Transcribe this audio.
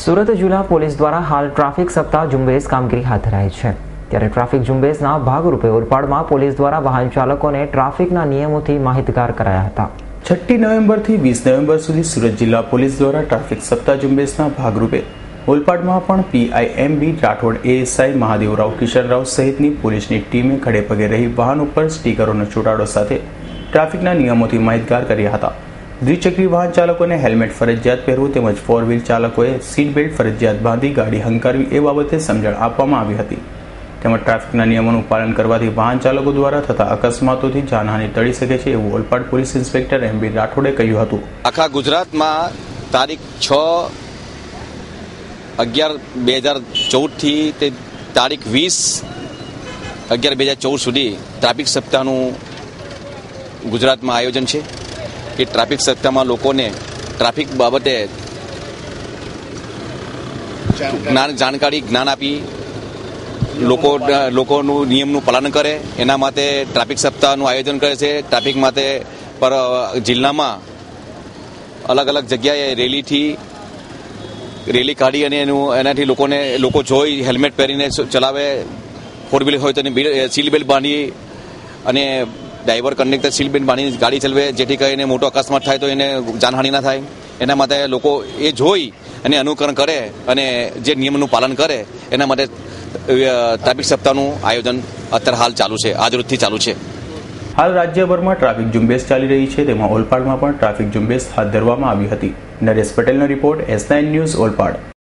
સુરત જિલ્લા પોલીસ દ્વારા હાલ ટ્રાફિક સપ્તાહ ઝુંબેશ કામગીરી હાથ ધરાઈ છે। ત્યારે ટ્રાફિક ઝુંબેશના ભાગરૂપે ઓલપાડમાં પોલીસ દ્વારા વાહન ચાલકોને ટ્રાફિકના નિયમોથી માહિતગાર કરાયા હતા। 6 નવેમ્બરથી 20 નવેમ્બર સુધી સુરત જિલ્લા પોલીસ દ્વારા ટ્રાફિક સપ્તાહ ઝુંબેશના ભાગરૂપે ઓલપાડમાં પણ પીઆઈએમબી રાઠોડ, એએસઆઈ મહાદેવરાવ, કિશનરાવ સહિતની પોલીસની ટીમે ખડે પગે રહી વાહન ઉપર સ્ટીકરોનો ચોંટાડો સાથે ટ્રાફિકના નિયમોથી માહિતગાર કર્યા હતા। દ્વિચક્રી વાહન ચાલકોને હેલ્મેટ ફરજિયાત પહેરવું તેમજ 4 વ્હીલ ચાલકોએ સીટ બેલ્ટ ફરજિયાત બાંધી ગાડી હંકારવી એ બાબતે સમજણ આપવામાં આવી હતી। તેમજ ટ્રાફિકના નિયમોનું પાલન કરવાથી વાહન ચાલકો દ્વારા થતા અકસ્માતોથી જાનહાનિ ટળી શકે છે એવું ઓલપાડ પોલીસ ઇન્સ્પેક્ટર એમબી રાઠોડે કહ્યું હતું। આખા ગુજરાતમાં તારીખ 6/11/2014 થી તે તારીખ 20/11/2014 સુધી ટ્રાફિક સપ્તાહનું ગુજરાતમાં આયોજન છે। કે ટ્રાફિક સપ્તાહમાં લોકોને ટ્રાફિક બાબતે જ્ઞાન આપી લોકોનું નિયમનું પાલન કરે એના માટે ટ્રાફિક સપ્તાહનું આયોજન કરે છે। ટ્રાફિક માટે પર જિલ્લામાં અલગ અલગ જગ્યાએ રેલી કાઢી અને એનાથી લોકો જોઈ હેલ્મેટ પહેરીને ચલાવે, 4 વ્હીલર હોય તો સીટ બેલ્ટ બાંધી અને ડ્રાઈવર કંડક્ટર સીટ બેલ્ટ બાંધીને ગાડી ચલાવે, જેથી કરીને મોટો અકસ્માત થાય તો એને જાનહાનિ ના થાય। એના માટે લોકો એ જોઈ અને અનુકરણ કરે અને જે નિયમનું પાલન કરે એના માટે ટ્રાફિક સપ્તાહનું આયોજન અત્યારે હાલ ચાલુ છે, આજરોજથી ચાલુ છે। હાલ રાજ્યભરમાં ટ્રાફિક ઝુંબેશ ચાલી રહી છે, તેમાં ઓલપાડમાં પણ ટ્રાફિક ઝુંબેશ હાથ ધરવામાં આવી હતી। નરેશ પટેલનો રિપોર્ટ, S9 ન્યૂઝ, ઓલપાડ।